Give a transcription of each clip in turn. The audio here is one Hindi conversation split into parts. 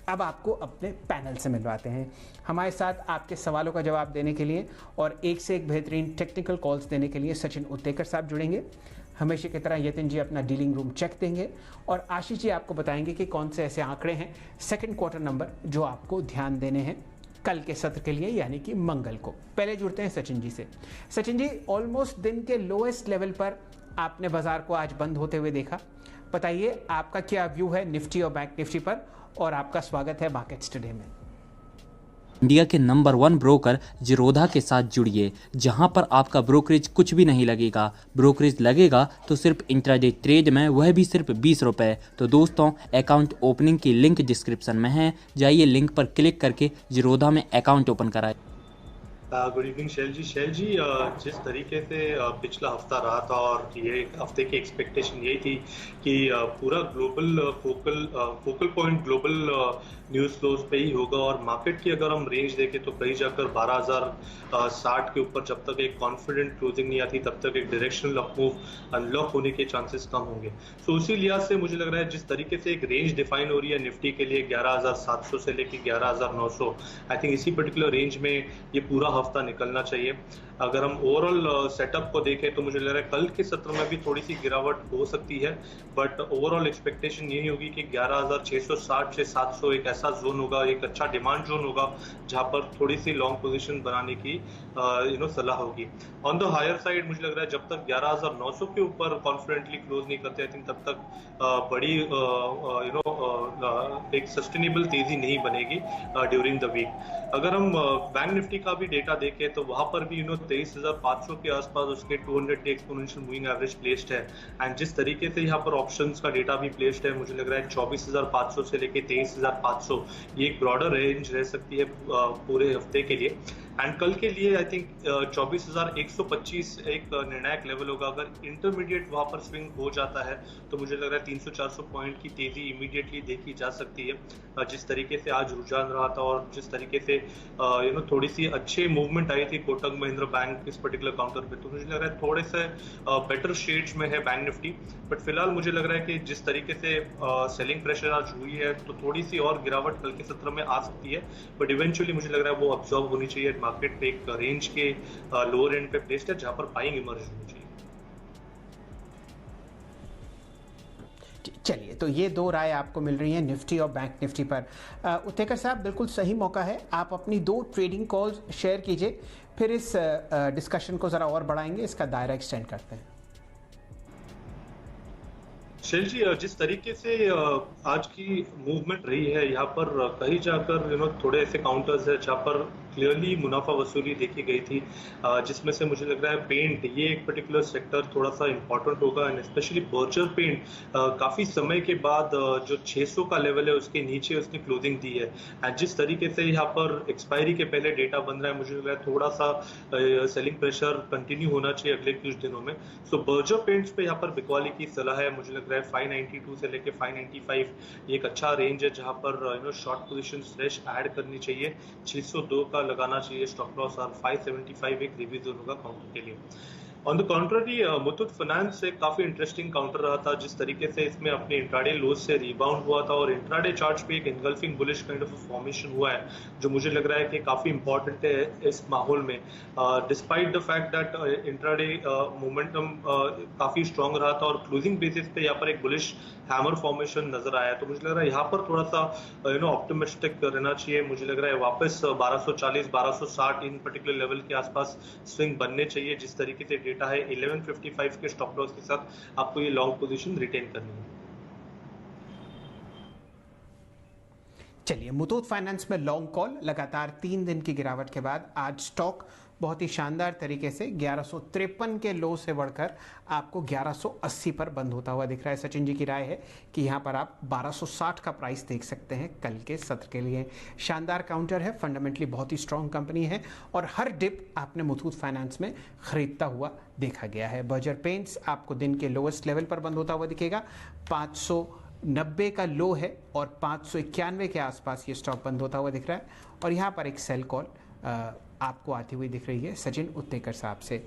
अब आपको अपने पैनल से मिलवाते हैं। हमारे साथ आपके सवालों का जवाब देने के लिए और एक से एक बेहतरीन टेक्निकल कॉल्स देने के लिए सचिन उत्तेकर साहब जुड़ेंगे। हमेशा की तरह यतिन जी अपना डीलिंग रूम चेक देंगे और आशीष जी आपको बताएंगे कि कौन से ऐसे आंकड़े हैं सेकंड क्वार्टर नंबर जो आपको ध्यान देने हैं कल के सत्र के लिए, यानी कि मंगल को। पहले जुड़ते हैं सचिन जी से। सचिन जी, ऑलमोस्ट दिन के लोएस्ट लेवल पर आपने बाजार को आज बंद होते हुए देखा। बताइए आपका क्या व्यू है निफ्टी और बैंक निफ्टी पर, और आपका स्वागत है मार्केट्स टुडे में। इंडिया के नंबर 1 ब्रोकर जीरोधा के साथ जुड़िए, जहां पर आपका ब्रोकरेज कुछ भी नहीं लगेगा। ब्रोकरेज लगेगा तो सिर्फ इंट्राडे ट्रेड में, वह भी सिर्फ 20 रुपये। तो दोस्तों, अकाउंट ओपनिंग की लिंक डिस्क्रिप्शन में है, जाइए लिंक पर क्लिक करके जीरोधा में अकाउंट ओपन कराएं। गुड इवनिंग शैल जी, जिस तरीके से पिछला हफ्ता रहा था और ये हफ्ते की एक्सपेक्टेशन यही थी कि पूरा global focal point global news flows पे ही होगा, और मार्केट की अगर हम रेंज देखें तो कहीं जाकर 12,060 के ऊपर जब तक एक कॉन्फिडेंट क्लोजिंग नहीं आती तब तक एक डायरेक्शनल अपमूव अनलॉक होने के चांसेस कम होंगे। सो उसी लिहाज से मुझे लग रहा है जिस तरीके से एक रेंज डिफाइन हो रही है निफ्टी के लिए 11,700 से लेकर 11,900, आई थिंक इसी पर्टिकुलर रेंज में ये पूरा हफ्ता निकलना चाहिए। अगर हम ओवरऑल सेटअप को देखें तो मुझे लग रहा है कल के सत्र में भी थोड़ी सी गिरावट हो सकती है, बट ओवरऑल एक्सपेक्टेशन यही होगी कि 11,660 से 700 एक ऐसा जोन होगा, एक अच्छा डिमांड जोन होगा जहां पर थोड़ी सी लॉन्ग पोजीशन बनाने की सलाह होगी। ऑन द हायर साइड मुझे लग रहा है जब तक 11,900 के ऊपर कॉन्फिडेंटली क्लोज नहीं करते, आई थिंक तब तक बड़ी एक सस्टेनेबल तेजी नहीं बनेगी ड्यूरिंग द वीक। अगर हम बैंक निफ्टी का भी डेटा देखें तो वहां पर भी 23,500 के आसपास उसके 200 day exponential moving average placed है, एंड जिस तरीके से यहाँ पर ऑप्शंस का डेटा भी प्लेस्ड है, मुझे लग रहा है 24,500 से लेके 23,500 ये एक ब्रॉडर रेंज रह सकती है पूरे हफ्ते के लिए। एंड कल के लिए आई थिंक 24,125 एक निर्णायक लेवल होगा। अगर इंटरमीडिएट वहां पर स्विंग हो जाता है तो मुझे लग रहा है 300-400 पॉइंट की तेजी इमीडिएटली देखी जा सकती है। जिस तरीके से आज रुझान रहा था और जिस तरीके से थोड़ी सी अच्छे मूवमेंट आई थी कोटक महिंद्रा बैंक इस पर्टिकुलर काउंटर पे, तो मुझे लग रहा है थोड़े से बेटर शेड्स में है बैंक निफ्टी। बट फिलहाल मुझे लग रहा है कि जिस तरीके से सेलिंग प्रेशर आज हुई है तो थोड़ी सी और गिरावट कल के सत्र में आ सकती है, बट इवेंचुअली मुझे लग रहा है वो ऑब्जर्व होनी चाहिए। मार्केट पे एक रेंज के लोअर एंड पे प्लेस्ड है जहां पर बाइंग इमर्ज होनी चाहिए। चलिए, तो ये दो राय आपको मिल रही हैं निफ्टी और बैंक निफ्टी पर। उत्तेकर साहब, बिल्कुल सही मौका है, आप अपनी दो ट्रेडिंग कॉल्स शेयर कीजिए, फिर इस डिस्कशन को ज़रा और बढ़ाएंगे, इसका दायरा एक्सटेंड करते हैं। शैल जी, जिस तरीके से आज की मूवमेंट रही है यहाँ पर कहीं जाकर थोड़े ऐसे काउंटर्स है जहाँ पर क्लियरली मुनाफा वसूली देखी गई थी, जिसमें से मुझे लग रहा है पेंट ये एक पर्टिकुलर सेक्टर थोड़ा सा इंपॉर्टेंट होगा, एंड स्पेशली बर्जर पेंट काफी समय के बाद जो 600 का लेवल है उसके नीचे उसने क्लोजिंग दी है, एंड जिस तरीके से यहाँ पर एक्सपायरी के पहले डेटा बन रहा है मुझे लग रहा है थोड़ा सा सेलिंग प्रेशर कंटिन्यू होना चाहिए अगले कुछ दिनों में। सो बर्जर पेंट्स पे यहाँ पर बिकवाली की सलाह है। मुझे लग रहा है 592 से लेके 595 ये एक अच्छा रेंज है जहां पर शॉर्ट पोजीशन फ्रेश ऐड करनी चाहिए। 602 का लगाना चाहिए स्टॉप लॉस, और 575 एक रिवीजन होगा काउंटर के लिए। On the contrary, Muthoot finance से काफी इंटरेस्टिंग काउंटर रहा था, जिस तरीके से इसमें अपने इंट्राडे लोज से रिबाउंड हुआ था और इंट्राडे चार्ट्स पे एक engulfing bullish kind of formation हुआ है जो मुझे लग रहा है कि काफी इंपॉर्टेंट है इस माहौल में। Despite the fact that intraday momentum काफी स्ट्रांग रहा था और क्लोजिंग बेसिस पे यहाँ पर एक बुलिश हैमर फॉर्मेशन नजर आया, तो मुझे लग रहा है यहाँ पर थोड़ा सा ऑप्टिमिस्टिक रहना चाहिए। मुझे लग रहा है वापस 1240 1260 इन पर्टिकुलर लेवल के आसपास स्विंग बनने चाहिए। जिस तरीके से डेटा है 1155 के स्टॉप लॉस के साथ आपको ये लॉन्ग पोजीशन रिटेन करनी है। चलिए, मुथूट फाइनेंस में लॉन्ग कॉल। लगातार 3 दिन की गिरावट के बाद आज स्टॉक बहुत ही शानदार तरीके से 1153 के लो से बढ़कर आपको 1180 पर बंद होता हुआ दिख रहा है। सचिन जी की राय है कि यहाँ पर आप 1260 का प्राइस देख सकते हैं कल के सत्र के लिए। शानदार काउंटर है, फंडामेंटली बहुत ही स्ट्रॉन्ग कंपनी है और हर डिप आपने मुथूट फाइनेंस में खरीदता हुआ देखा गया है। बर्जर पेंट्स आपको दिन के लोएस्ट लेवल पर बंद होता हुआ दिखेगा, 590 का लो है और 591 के आसपास ये स्टॉक बंद होता हुआ दिख रहा है, और यहाँ पर एक सेल कॉल आपको आती हुई दिख रही है सचिन उत्तेकर साहब से।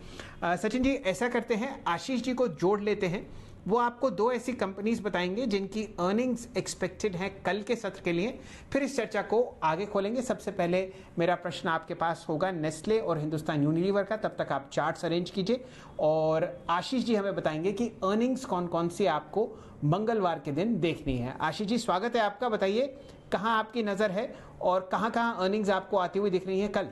सचिन जी, ऐसा करते हैं, आशीष जी को जोड़ लेते हैं वो आपको दो ऐसी कंपनीज बताएंगे जिनकी अर्निंग्स एक्सपेक्टेड हैं कल के सत्र के लिए। फिर इस चर्चा को आगे खोलेंगे। सबसे पहले मेरा प्रश्न आपके पास होगा नेस्ले और हिंदुस्तान यूनिलीवर का, तब तक आप चार्ट्स अरेंज कीजिए और आशीष जी हमें बताएंगे कि अर्निंग्स कौन कौन सी आपको मंगलवार के दिन देखनी है। आशीष जी स्वागत है आपका, बताइए कहां आपकी नजर है और कहां कहां अर्निंग्स आपको आती हुई दिख रही है कल।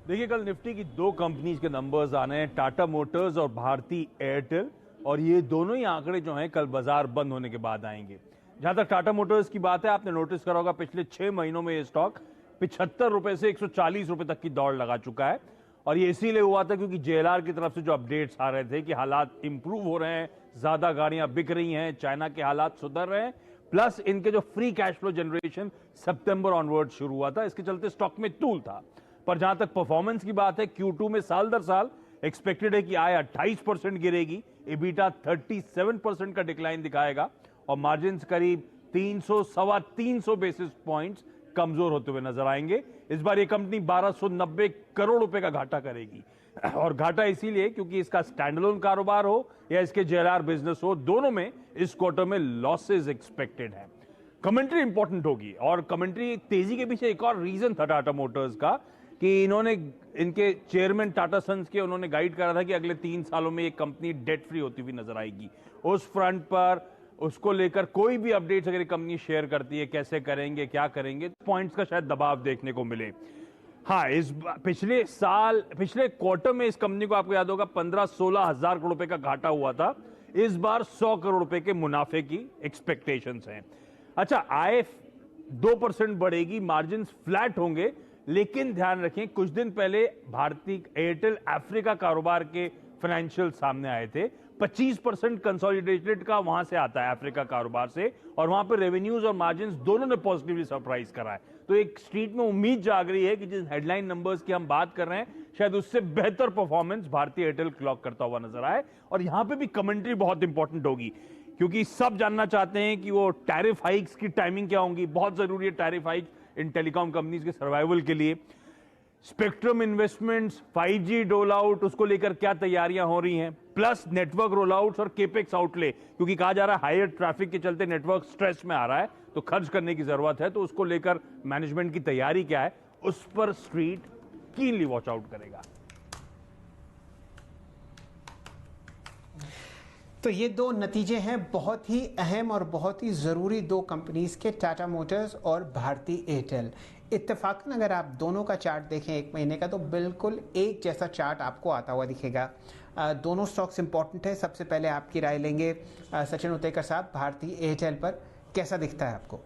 देखिए, कल निफ्टी की दो कंपनीज के नंबर्स आने हैं, टाटा मोटर्स और भारती एयरटेल, और ये दोनों ही आंकड़े जो हैं कल बाजार बंद होने के बाद आएंगे। जहां तक टाटा मोटर्स की बात है, आपने नोटिस करा होगा पिछले 6 महीनों में ये स्टॉक 75 रुपए से 140 रुपए तक की दौड़ लगा चुका है। और ये इसीलिए हुआ था क्योंकि जेएलआर की तरफ से जो अपडेट्स आ रहे थे कि हालात इंप्रूव हो रहे हैं, ज्यादा गाड़ियां बिक रही हैं, चाइना के हालात सुधर रहे हैं, प्लस इनके जो फ्री कैश फ्लो जनरेशन सितंबर ऑनवर्ड शुरू हुआ था, इसके चलते स्टॉक में तूल था। पर जहां तक परफॉर्मेंस की बात है, Q2 में साल दर साल एक्सपेक्टेड है कि आय 28% गिरेगी, EBITDA 37% का डिक्लाइन दिखाएगा और मार्जिन करीब 300-325 बेसिस पॉइंट्स कमजोर होते हुए नजर आएंगे। इस बार ये कंपनी 1290 करोड़ रुपए का घाटा करेगी और घाटा इसीलिए क्योंकि इसका स्टैंडअलोन कारोबार हो या इसके जेएलआर बिजनेस हो, दोनों में इस क्वार्टर में लॉसेज एक्सपेक्टेड है। कमेंट्री इंपॉर्टेंट होगी और कमेंट्री तेजी के पीछे एक और रीजन था टाटा मोटर्स का कि इन्होंने इनके चेयरमैन टाटा सन्स के उन्होंने गाइड करा था कि अगले 3 सालों में ये कंपनी डेट फ्री होती हुई नजर आएगी। उस फ्रंट पर उसको लेकर कोई भी अपडेट्स अगर कंपनी शेयर करती है, कैसे करेंगे, क्या करेंगे, पॉइंट्स का शायद दबाव देखने को मिले। हाँ, पिछले क्वार्टर में इस कंपनी को आपको याद होगा 15-16 हजार करोड़ रुपए का घाटा हुआ था। इस बार 100 करोड़ रुपए के मुनाफे की एक्सपेक्टेशंस हैं। अच्छा, आय 2% बढ़ेगी, मार्जिन फ्लैट होंगे, लेकिन ध्यान रखें कुछ दिन पहले भारती एयरटेल अफ्रीका कारोबार के फाइनेंशियल सामने आए थे। 25% कंसोलिडेटेड का वहां से आता है अफ्रीका कारोबार से, और वहां पर रेवेन्यूज और मार्जिन्स दोनों ने पॉजिटिवली सरप्राइज करा है। तो एक स्ट्रीट में उम्मीद जाग रही है कि जिस हेडलाइन नंबर्स की हम बात कर रहे हैं, शायद उससे बेहतर परफॉर्मेंस भारतीय एयरटेल क्लॉक करता हुआ नजर आए। और यहां पे भी कमेंट्री बहुत इंपॉर्टेंट होगी क्योंकि सब जानना चाहते हैं कि वो टैरिफ हाइक्स की टाइमिंग क्या होंगी। बहुत जरूरी है टैरिफ हाइक्स इन टेलीकॉम कंपनीज के सर्वाइवल के लिए। स्पेक्ट्रम इन्वेस्टमेंट्स, 5G डोल आउट, उसको लेकर क्या तैयारियां हो रही हैं, प्लस नेटवर्क रोल आउट और केपेक्स आउटले, क्योंकि कहा जा रहा है हायर ट्रैफिक के चलते नेटवर्क स्ट्रेस में आ रहा है, तो खर्च करने की जरूरत है। तो उसको लेकर मैनेजमेंट की तैयारी क्या है, उस पर स्ट्रीट कीनली वॉच आउट करेगा। तो ये दो नतीजे हैं बहुत ही अहम और बहुत ही ज़रूरी दो कंपनीज के, टाटा मोटर्स और भारती एयरटेल। इत्तेफाकन अगर आप दोनों का चार्ट देखें 1 महीने का, तो बिल्कुल एक जैसा चार्ट आपको आता हुआ दिखेगा। दोनों स्टॉक्स इंपॉर्टेंट है। सबसे पहले आपकी राय लेंगे सचिन उतेकर साहब, भारती एयरटेल पर कैसा दिखता है आपको?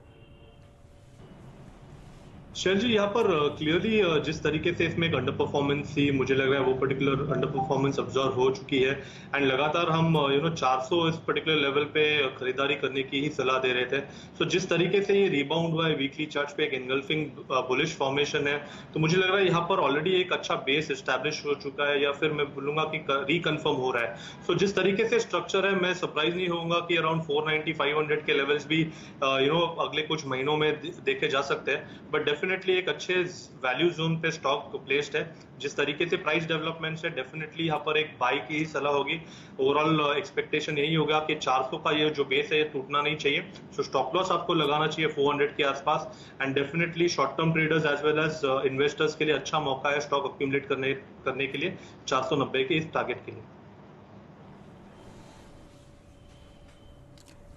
शैल जी, यहाँ पर क्लियरली जिस तरीके से इसमें एक अंडर परफॉर्मेंस थी, मुझे लग रहा है वो पर्टिकुलर अंडर परफॉर्मेंस ऑब्जर्व हो चुकी है एंड लगातार हम 400 इस पर्टिकुलर लेवल पे खरीदारी करने की ही सलाह दे रहे थे। सो जिस तरीके से ये रिबाउंड हुआ है वीकली चार्ट पे, एक एंगल्फिंग बुलिश फॉर्मेशन है, तो मुझे लग रहा है यहाँ पर ऑलरेडी एक अच्छा बेस एस्टैब्लिश हो चुका है, या फिर मैं बोलूंगा कि रिकन्फर्म हो रहा है। सो जिस तरीके से स्ट्रक्चर है, मैं सरप्राइज नहीं होऊंगा कि अराउंड 490-500 के लेवल्स भी अगले कुछ महीनों में देखे जा सकते हैं। बट डेफिनेटली एक अच्छे वैल्यू जोन पे स्टॉक प्लेस्ड है। जिस तरीके से प्राइस डेवलपमेंट है, डेफिनेटली यहाँ पर एक बाई की ही सलाह होगी। ओवरऑल एक्सपेक्टेशन यही होगा कि 400 का ये जो बेस है ये टूटना नहीं चाहिए। सो स्टॉप लॉस आपको लगाना चाहिए 400 के आसपास and definitely short term traders as well as investors के लिए अच्छा मौका है स्टॉक अक्यूमुलेट करने के लिए 490 के इस टारगेट के लिए।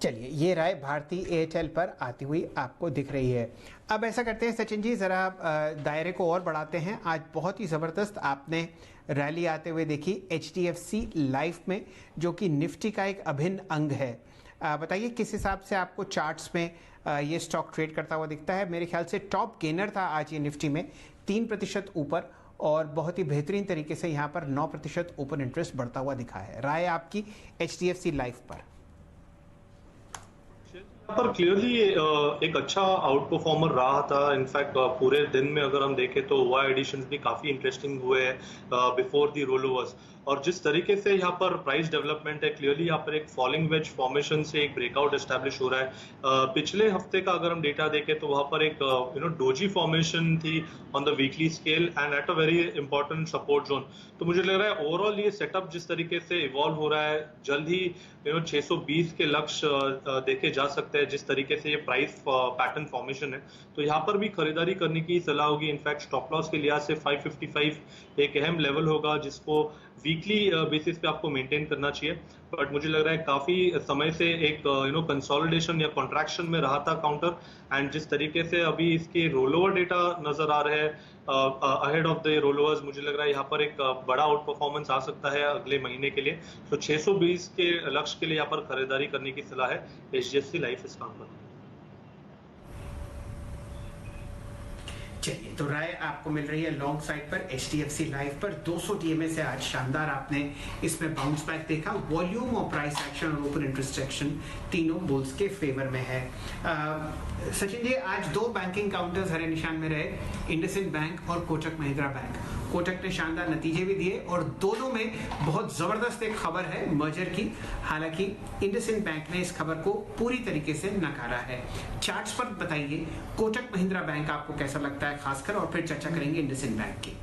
चलिए, ये राय भारती एयरटेल पर आती हुई आपको दिख रही है। अब ऐसा करते हैं सचिन जी, ज़रा दायरे को और बढ़ाते हैं। आज बहुत ही ज़बरदस्त आपने रैली आते हुए देखी HDFC लाइफ में, जो कि निफ्टी का एक अभिन्न अंग है। बताइए किस हिसाब से आपको चार्ट्स में ये स्टॉक ट्रेड करता हुआ दिखता है? मेरे ख्याल से टॉप गेनर था आज ये निफ्टी में 3% ऊपर, और बहुत ही बेहतरीन तरीके से यहाँ पर 9% ओपन इंटरेस्ट बढ़ता हुआ दिखा है। राय आपकी HDFC लाइफ पर? पर क्लियरली एक अच्छा आउट परफॉर्मर रहा था। इनफैक्ट पूरे दिन में अगर हम देखें तो वाई एडिशंस भी काफी इंटरेस्टिंग हुए हैं बिफोर दी रोल ओवर्स। और जिस तरीके से यहाँ पर प्राइस डेवलपमेंट है, क्लियरली यहाँ पर एक फॉलिंग वेज फॉर्मेशन से एक ब्रेकआउट एस्टैब्लिश हो रहा है। पिछले हफ्ते का अगर हम डेटा देखें तो वहां पर एक डोजी फॉर्मेशन थी on the weekly scale and at a very important support zone. तो मुझे लग रहा है ओवरऑल ये सेटअप जिस तरीके से इवॉल्व हो रहा है, जल्द ही 620 के लक्ष्य देखे जा सकते हैं जिस तरीके से ये प्राइस पैटर्न फॉर्मेशन है। तो यहाँ पर भी खरीदारी करने की सलाह होगी। इनफैक्ट स्टॉप लॉस के लिहाज से 555 एक अहम लेवल होगा जिसको वीकली बेसिस पे आपको मेंटेन करना चाहिए। बट मुझे लग रहा है काफी समय से एक कंसोलिडेशन या कॉन्ट्रैक्शन में रहा था काउंटर, एंड जिस तरीके से अभी इसके रोलओवर डेटा नजर आ रहे हैं अहेड ऑफ द रोलओवर्स, मुझे लग रहा है यहाँ पर एक बड़ा आउट परफॉर्मेंस आ सकता है अगले महीने के लिए। तो 620 के लक्ष्य के लिए यहाँ पर खरीदारी करने की सलाह है HDFC लाइफ इस काम पर। चलिए, तो राय आपको मिल रही है लॉन्ग साइड पर HDFC लाइफ पर 200 DMA से आज शानदार आपने इसमें बाउंस बैक देखा। वॉल्यूम और प्राइस एक्शन और ओपन इंटरेस्ट एक्शन तीनों बुल्स के फेवर में है। सचिन जी, आज दो बैंकिंग काउंटर्स हरे निशान में रहे, इंडसइंड बैंक और कोटक महिंद्रा बैंक। कोटक ने शानदार नतीजे भी दिए और दोनों में बहुत जबरदस्त एक खबर है मर्जर की। हालांकि इंडसइंड बैंक ने इस खबर को पूरी तरीके से नकारा है। चार्ट्स पर बताइए कोटक महिंद्रा बैंक आपको कैसा लगता है खासकर, और फिर चर्चा करेंगे इंडसइंड बैंक की।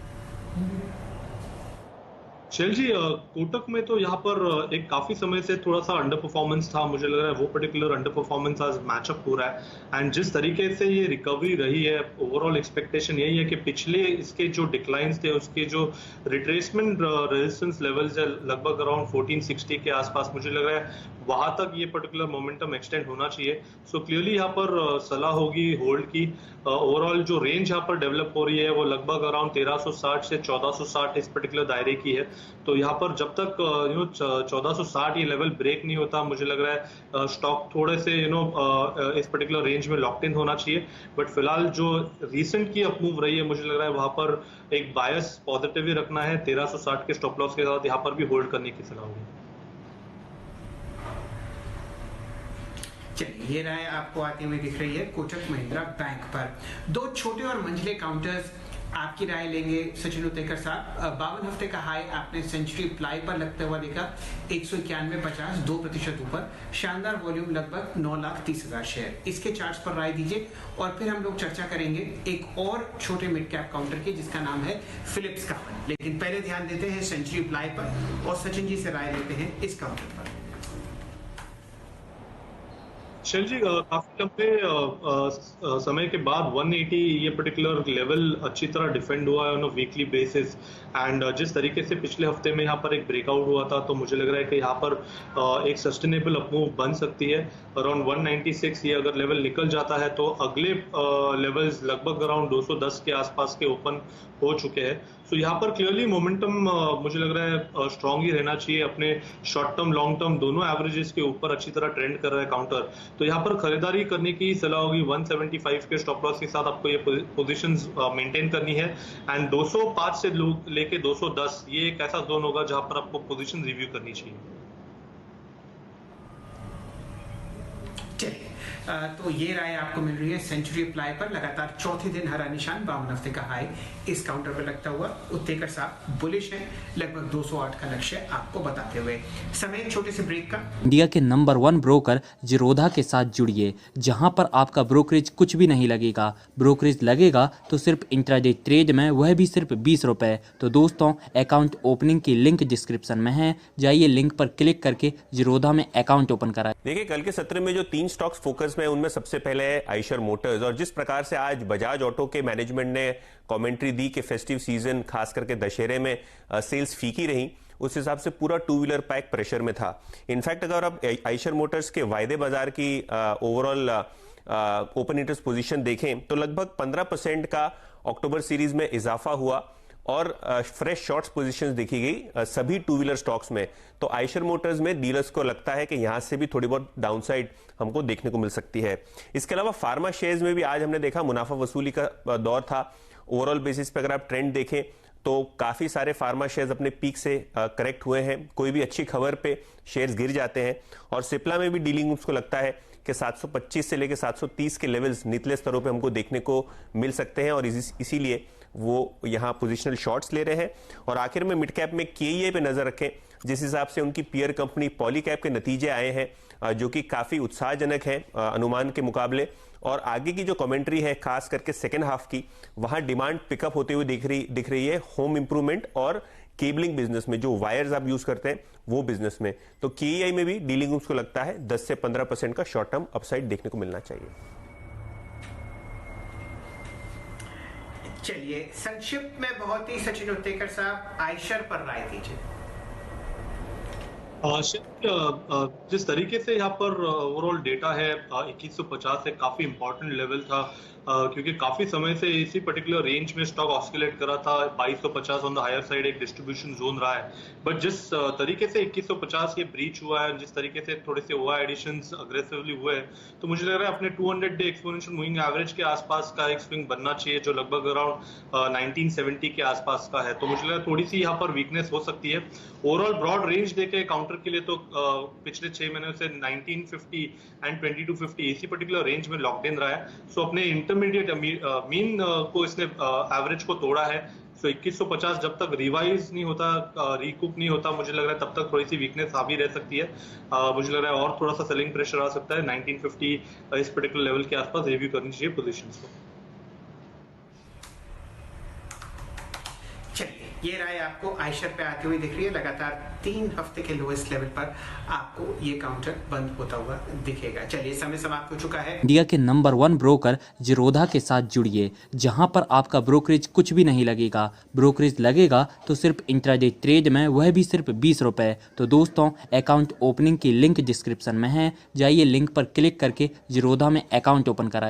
शैल जी, कोटक में तो यहाँ पर एक काफी समय से थोड़ा सा अंडर परफॉर्मेंस था। मुझे लग रहा है वो पर्टिकुलर अंडर परफॉर्मेंस आज मैचअप हो रहा है, एंड जिस तरीके से ये रिकवरी रही है, ओवरऑल एक्सपेक्टेशन यही है कि पिछले इसके जो डिक्लाइंस थे उसके जो रिट्रेसमेंट रेजिस्टेंस लेवल्स है लगभग अराउंड 1460 के आसपास, मुझे लग रहा है वहां तक ये पर्टिकुलर मोमेंटम एक्सटेंड होना चाहिए। सो क्लियरली यहाँ पर सलाह होगी होल्ड की। ओवरऑल जो रेंज यहाँ पर डेवलप हो रही है वो लगभग अराउंड 1360 से 1460 इस पर्टिकुलर दायरे की है। तो यहाँ पर जब तक 1460 ये लेवल ब्रेक नहीं होता, मुझे लग रहा है स्टॉक थोड़े से इस पर्टिकुलर रेंज में लॉक्ड इन होना चाहिए। बट फिलहाल जो रिसेंट की अपमूव रही है, मुझे लग रहा है वहां पर एक बायस पॉजिटिव ही रखना है। 1360 के स्टॉप लॉस के साथ यहाँ पर भी होल्ड करने की सलाह होगी। चलिए, ये राय आपको आती हुई दिख रही है कोटक महिंद्रा बैंक पर। दो छोटे और मंझले काउंटर्स आपकी राय लेंगे सचिन उतेकर साहब। 52 हफ्ते का हाई आपने सेंचुरी प्लाई पर लगता हुआ देखा, 191.50, 2% ऊपर। शानदार वॉल्यूम लगभग 9,30,000 शेयर। इसके चार्ट्स पर राय दीजिए और फिर हम लोग चर्चा करेंगे एक और छोटे मिड कैप काउंटर की जिसका नाम है फिलिप्स का। लेकिन पहले ध्यान देते हैं सेंचुरी प्लाई पर और सचिन जी से राय लेते हैं इस काउंटर पर। शैल जी, काफी लंबे समय के बाद 180 ये पर्टिकुलर लेवल अच्छी तरह डिफेंड हुआ है on a weekly basis, and जिस तरीके से पिछले हफ्ते में यहाँ पर एक ब्रेकआउट हुआ था, तो मुझे लग रहा है कि यहाँ पर एक सस्टेनेबल अपमूव बन सकती है। अराउंड 196 ये अगर लेवल निकल जाता है तो अगले लेवल्स लगभग अराउंड 210 के आसपास के ओपन हो चुके हैं। सो यहाँ पर क्लियरली मोमेंटम मुझे लग रहा है स्ट्रांग ही रहना चाहिए। अपने शॉर्ट टर्म लॉन्ग टर्म दोनों एवरेजेस के ऊपर अच्छी तरह ट्रेंड कर रहा है काउंटर। तो यहाँ पर खरीदारी करने की सलाह होगी। 175 के स्टॉप लॉस के साथ आपको ये पोजीशंस मेंटेन करनी है, एंड 205 से लेके 210 ये एक ऐसा जोन होगा जहां पर आपको पोजीशन रिव्यू करनी चाहिए। चलिए, तो ये राय आपको मिल रही है सेंचुरी प्लाई पर लगातार चौथे दिन हरा निशान, 52 हफ्ते का हाई इस काउंटर पर लगता हुआ। उत्तेकर साहब बुलिश है, लगभग 208 का लक्ष्य आपको बताते हुए। समय एक छोटे से ब्रेक का। इंडिया के नंबर 1 ब्रोकर जिरोधा के साथ जुड़िए, जहां पर आपका ब्रोकरेज कुछ भी नहीं लगेगा। ब्रोकरेज लगेगा तो सिर्फ इंट्राडे ट्रेड में, वह भी सिर्फ 20 रुपए। तो दोस्तों, अकाउंट ओपनिंग की लिंक डिस्क्रिप्शन में है, जाइए लिंक पर क्लिक करके जिरोधा में अकाउंट ओपन कराएं। देखिए, कल के सत्र में जो 3 स्टॉक्स फोकस में, उनमें सबसे पहले है आइशर मोटर्स। और जिस प्रकार से आज बजाज ऑटो के मैनेजमेंट ने कमेंट्री दी कि फेस्टिव सीजन खास करके दशहरे में सेल्स फीकी रही, उस हिसाब से पूरा टू व्हीलर पैक प्रेशर में था। इनफैक्ट अगर आप आइशर मोटर्स के वायदे बाजार की ओवरऑल ओपन इंटरेस्ट पोजीशन देखें तो लगभग 15% का अक्टूबर सीरीज में इजाफा हुआ और फ्रेश शॉर्ट्स पोजीशंस देखी गई सभी टू व्हीलर स्टॉक्स में। तो आइशर मोटर्स में डीलर्स को लगता है कि यहां से भी थोड़ी बहुत डाउनसाइड हमको देखने को मिल सकती है। इसके अलावा फार्मा शेयर्स में भी आज हमने देखा मुनाफा वसूली का दौर था। ओवरऑल बेसिस पे अगर आप ट्रेंड देखें तो काफी सारे फार्मा शेयर्स अपने पीक से करेक्ट हुए हैं। कोई भी अच्छी खबर पे शेयर्स गिर जाते हैं। और सिप्ला में भी डीलिंग उसको लगता है कि 725 से लेकर 730 के लेवल्स निचले स्तरों पे हमको देखने को मिल सकते हैं और इसीलिए वो यहाँ पोजिशनल शॉर्ट्स ले रहे हैं। और आखिर में मिड कैप में KEI पे नजर रखें, जिस हिसाब से उनकी पीयर कंपनी पॉलीकैब के नतीजे आए हैं जो कि काफी उत्साहजनक है अनुमान के मुकाबले। और आगे की जो कमेंट्री है खास करके सेकेंड हाफ की, वहां डिमांड पिकअप होते हुए दिख रही है होम इंप्रूवमेंट और केबलिंग बिजनेस में, जो वायर्स आप यूज करते हैं वो बिजनेस में। तो KEI में भी डीलिंग रूम्स को लगता है 10 से 15% का शॉर्ट टर्म अपसाइड देखने को मिलना चाहिए। चलिए संक्षिप्त में बहुत ही सचिन उत्तेकर साहब आयशर पर राय दीजिए। जिस तरीके से यहाँ पर ओवरऑल डेटा है 2150 से काफी इंपॉर्टेंट लेवल था, क्योंकि काफी समय से इसी पर्टिकुलर रेंज में स्टॉक ऑस्किलेट करा था। 2250 ऑन द हायर साइड एक डिस्ट्रीब्यूशन जोन रहा है, बट जिस तरीके से 2150 ये ब्रीच हुआ है, जिस तरीके से थोड़े से ओवर एडिशंस अग्रेसिवली हुए हैं, तो मुझे लग रहा है अपने 200 डे एक्सपोनेंशियल मूविंग एवरेज के आसपास का एक स्विंग बनना चाहिए, जो लगभग अराउंड 1970 के आसपास का है। तो मुझे लग रहा है थोड़ी सी यहाँ पर वीकनेस हो सकती है। ओवरऑल ब्रॉड रेंज देखे काउंटर के लिए तो पिछले 6 महीने से 1950 एंड 2250 इसी पर्टिकुलर रेंज में लॉकड इन रहा है। सो अपने इंटरमीडिएट मीन को इसने एवरेज को तोड़ा है। सो 2150 जब तक रिवाइज नहीं होता, रिकूप नहीं होता, मुझे लग रहा है तब तक थोड़ी सी वीकनेस हावी रह सकती है। मुझे लग रहा है और थोड़ा सा सेलिंग प्रेशर आ सकता है। 1950 इस पर्टिकुलर लेवल के आसपास रिव्यू करनी चाहिए पोजीशंस को। चलिए ये राय आपको आयशर पे आती हुई दिख रही है। लगातार 3 हफ्ते के लोएस्ट लेवल पर आपको ये काउंटर बंद होता हुआ दिखेगा। चलिए समय समाप्त हो चुका है। इंडिया के नंबर 1 ब्रोकर जिरोधा के साथ जुड़िए, जहां पर आपका ब्रोकरेज कुछ भी नहीं लगेगा। ब्रोकरेज लगेगा तो सिर्फ इंट्राडे ट्रेड में, वह भी सिर्फ 20 रुपए। तो दोस्तों अकाउंट ओपनिंग की लिंक डिस्क्रिप्शन में है, जाइए लिंक पर क्लिक करके जिरोधा में अकाउंट ओपन कराइए।